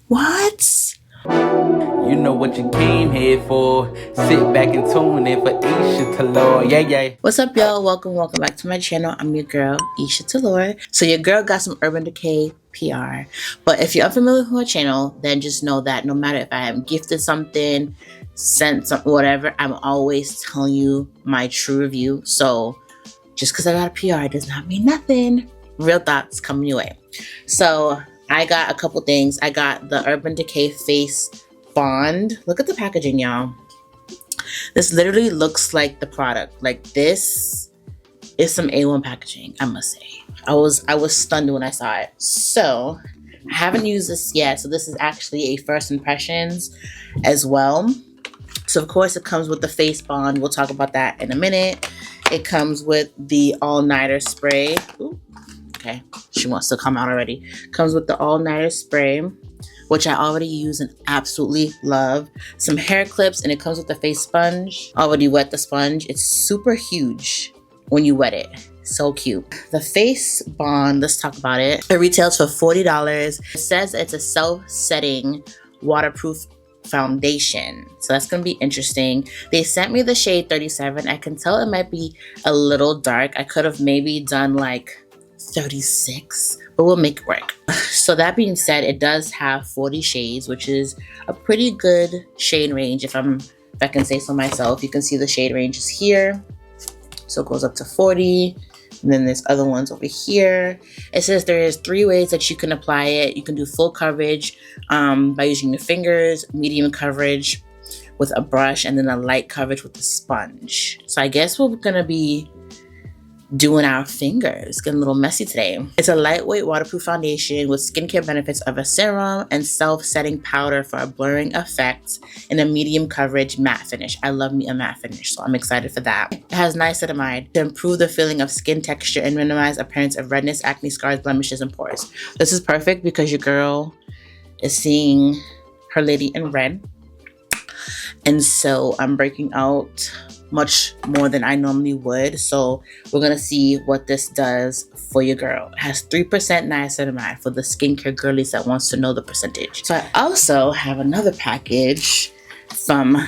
What? You know what you came here for. Sit back and tune in for Eisha Taylore. Yeah. What's up, y'all? Welcome back to my channel. I'm your girl, Eisha Taylore. So your girl got some Urban Decay PR. But if you're unfamiliar with my channel, then just know that no matter if I am gifted something, sent something, whatever, I'm always telling you my true review. So just because I got a PR does not mean nothing. Real thoughts coming your way. So I got a couple things. I got the Urban Decay Face Bond. Look at the packaging, y'all. This literally looks like the product. Like, this is some A1 packaging, I must say. I was stunned when I saw it. So I haven't used this yet. So this is actually a first impressions as well. So of course it comes with the face bond. We'll talk about that in a minute. It comes with the all-nighter spray. Ooh, okay, she wants to come out already. Comes with the all-nighter spray, which I already use and absolutely love. Some hair clips, and it comes with the face sponge. Already wet the sponge. It's super huge when you wet it. So cute. The face bond, let's talk about it. It retails for $40. It says it's a self-setting waterproof foundation, so that's gonna be interesting. They sent me the shade 37. I can tell it might be a little dark. I could have maybe done like 36, but we'll make it work. So that being said, it does have 40 shades, which is a pretty good shade range if I can say so myself. You can see the shade range is here, so it goes up to 40. And then there's other ones over here. It says there is 3 ways that you can apply it. You can do full coverage by using your fingers, medium coverage with a brush, and then a light coverage with a sponge. So I guess we're gonna be doing our fingers. Getting a little messy today. It's a lightweight waterproof foundation with skincare benefits of a serum and self-setting powder for a blurring effect and a medium coverage matte finish. I love me a matte finish, so I'm excited for that. It has niacinamide to improve the feeling of skin texture and minimize appearance of redness, acne, scars, blemishes, and pores. This is perfect because your girl is seeing her lady in red, and so I'm breaking out much more than I normally would. So we're gonna see what this does for your girl. It has 3% niacinamide for the skincare girlies that wants to know the percentage. So I also have another package from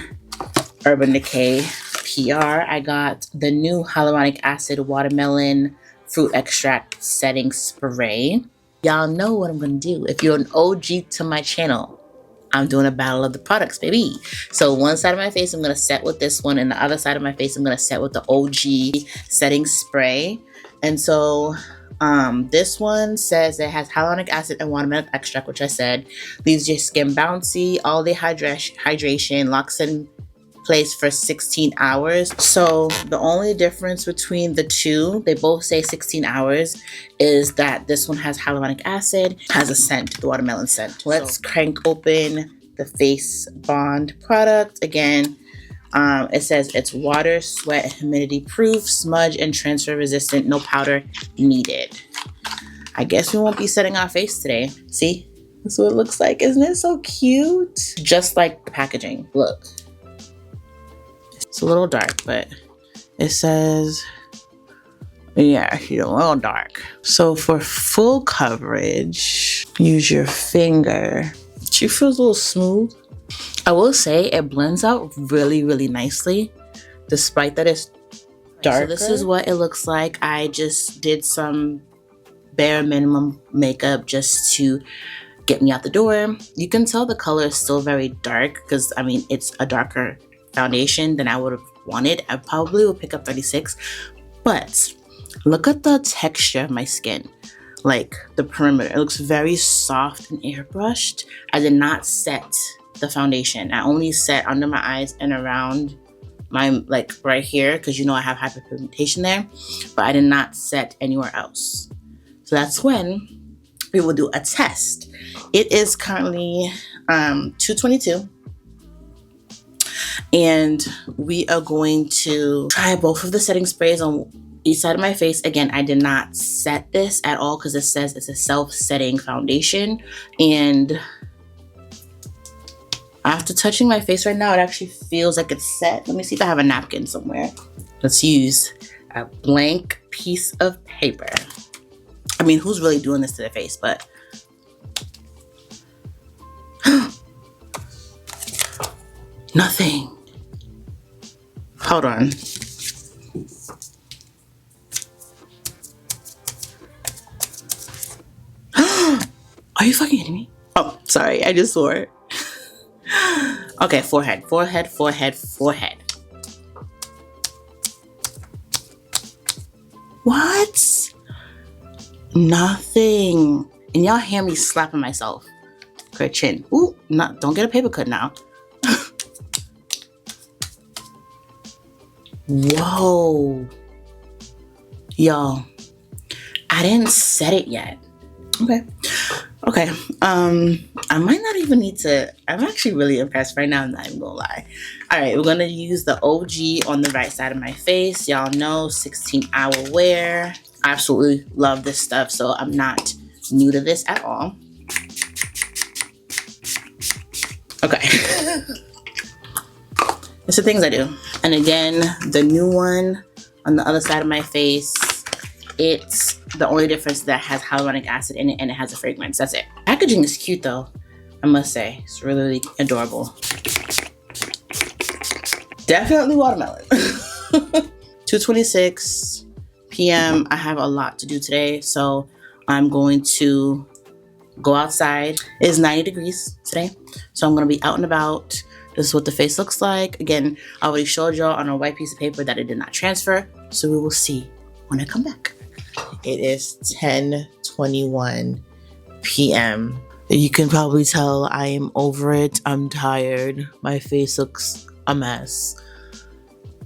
Urban Decay PR. I got the new hyaluronic acid watermelon fruit extract setting spray. Y'all know what I'm gonna do. If you're an OG to my channel, I'm doing a battle of the products, baby. So one side of my face, I'm gonna set with this one, and the other side of my face, I'm gonna set with the OG setting spray. And so this one says it has hyaluronic acid and watermelon extract, which I said leaves your skin bouncy, all day hydration, locks in place for 16 hours. So the only difference between the two, they both say 16 hours, is that this one has hyaluronic acid, has a scent, the watermelon scent. Let's crank open the face bond product. Again, it says it's water, sweat, and humidity proof, smudge and transfer resistant, no powder needed. I guess we won't be setting our face today. See, that's what it looks like. Isn't it so cute? Just like the packaging, look. It's a little dark, but it says, yeah, you know, a little dark. So for full coverage, use your finger. She feels a little smooth. I will say it blends out really, really nicely, despite that it's darker. So this is what it looks like. I just did some bare minimum makeup just to get me out the door. You can tell the color is still very dark because, I mean, it's a darker foundation than I would have wanted. I probably would pick up 36, but look at the texture of my skin, like the perimeter. It looks very soft and airbrushed. I did not set the foundation. I only set under my eyes and around my, like right here, because you know I have hyperpigmentation there, but I did not set anywhere else. So that's when we will do a test. It is currently $222. And we are going to try both of the setting sprays on each side of my face. Again, I did not set this at all because it says it's a self-setting foundation. And after touching my face right now, it actually feels like it's set. Let me see if I have a napkin somewhere. Let's use a blank piece of paper. I mean, who's really doing this to their face? But Nothing. Hold on. Are you fucking kidding me? Oh, sorry. I just swore. Okay, forehead. What? Nothing. And y'all hear me slapping myself. Great chin. Ooh, don't get a paper cut now. Whoa. Y'all, I didn't set it yet. Okay. I might not even need to. I'm actually really impressed right now. I'm not even gonna lie. All right, we're gonna use the OG on the right side of my face. Y'all know 16-hour wear. I absolutely love this stuff, so I'm not new to this at all. Okay. It's the things I do. And again, the new one on the other side of my face, it's the only difference that has hyaluronic acid in it and it has a fragrance. That's it. Packaging is cute though, I must say. It's really, really adorable. Definitely watermelon. 2:26 p.m. I have a lot to do today, so I'm going to go outside. It is 90 degrees today, so I'm going to be out and about. This is what the face looks like. Again, I already showed y'all on a white piece of paper that it did not transfer, so we will see when I come back. It is 10:21 p.m. You can probably tell I am over it. I'm tired. My face looks a mess.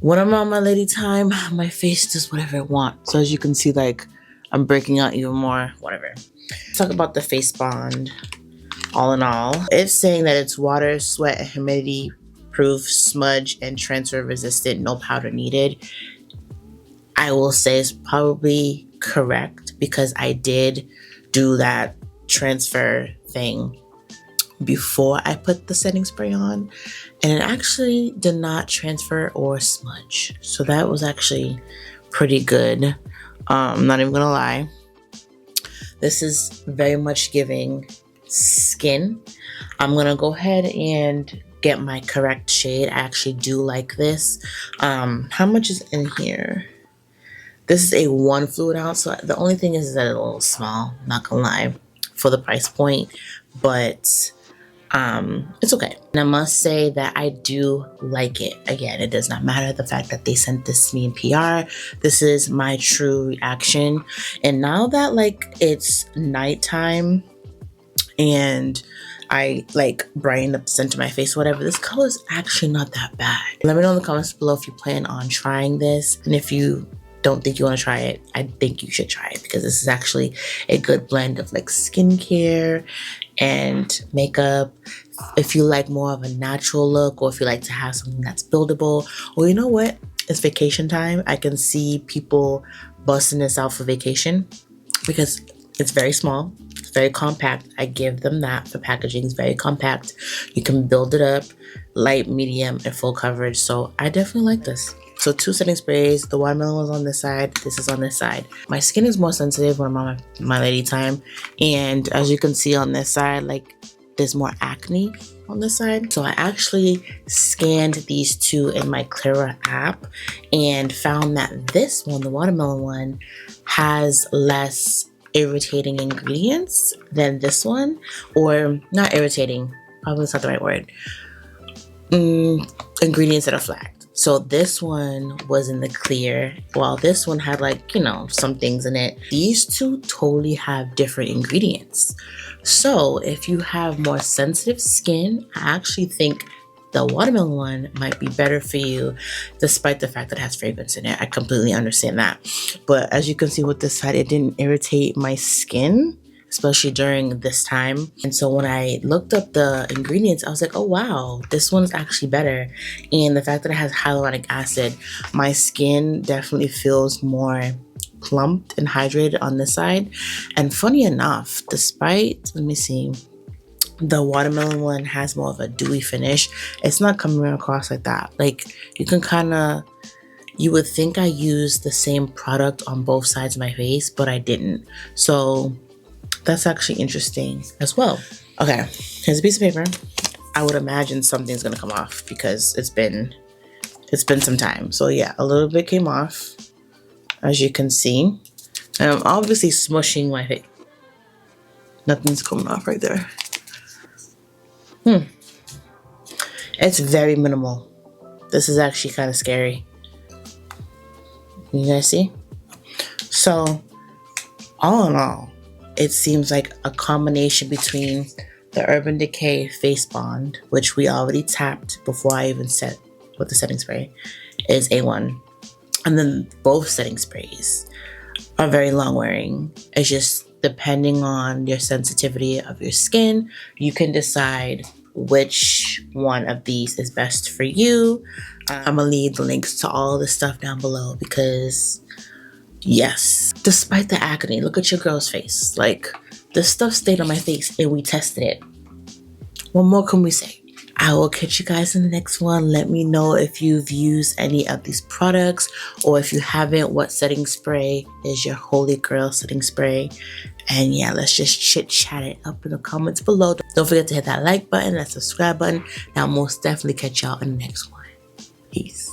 When I'm on my lady time, my face does whatever it wants. So as you can see, like, I'm breaking out even more, whatever. Let's talk about the face bond. All in all, it's saying that it's water, sweat, and humidity proof, smudge, and transfer resistant, no powder needed. I will say it's probably correct because I did do that transfer thing before I put the setting spray on, and it actually did not transfer or smudge. So that was actually pretty good. Not even gonna lie. This is very much giving skin. I'm gonna go ahead and get my correct shade. I actually do like this. How much is in here? This is a 1 fluid ounce, so the only thing is that it's a little small, not gonna lie, for the price point, but it's okay. And I must say that I do like it. Again, it does not matter the fact that they sent this to me in PR. This is my true reaction. And now that like it's nighttime and I like brighten up the center of my face, whatever, this color is actually not that bad. Let me know in the comments below if you plan on trying this, and if you don't think you want to try it, I think you should try it because this is actually a good blend of like skincare and makeup. If you like more of a natural look, or if you like to have something that's buildable, or you know what, it's vacation time. I can see people busting this out for vacation because it's very small, it's very compact. I give them that for packaging. It's very compact. You can build it up, light, medium, and full coverage. So I definitely like this. So 2 setting sprays. The watermelon was on this side. This is on this side. My skin is more sensitive when I'm on my lady time. And as you can see on this side, like there's more acne on this side. So I actually scanned these two in my Clara app and found that this one, the watermelon one, has less irritating ingredients than this one. Or not irritating, probably that's not the right word. Ingredients that are flagged. So this one was in the clear, while this one had like, you know, some things in it. These two totally have different ingredients. So if you have more sensitive skin, I actually think the watermelon one might be better for you, despite the fact that it has fragrance in it. I completely understand that. But as you can see with this side, it didn't irritate my skin, especially during this time. And so when I looked up the ingredients, I was like, oh wow, this one's actually better. And the fact that it has hyaluronic acid, my skin definitely feels more plumped and hydrated on this side. And funny enough, despite, let me see, the watermelon one has more of a dewy finish, it's not coming across like that. Like you can kind of, you would think I used the same product on both sides of my face, but I didn't. So that's actually interesting as well. Okay, here's a piece of paper. I would imagine something's gonna come off because it's been some time. So yeah, a little bit came off, as you can see. And I'm obviously smushing my face. Nothing's coming off right there. It's very minimal. This is actually kind of scary. You guys see? So, all in all, it seems like a combination between the Urban Decay Face Bond, which we already tapped before I even set with the setting spray, is A1. And then both setting sprays are very long wearing. It's just depending on your sensitivity of your skin, you can decide which one of these is best for you. I'm gonna leave the links to all the stuff down below because yes, despite the acne, look at your girl's face. Like, this stuff stayed on my face and we tested it. What more can we say? I will catch you guys in the next one. Let me know if you've used any of these products, or if you haven't, what setting spray is your holy grail setting spray. And yeah, let's just chit chat it up in the comments below. Don't forget to hit that like button, that subscribe button. And I'll most definitely catch y'all in the next one. Peace.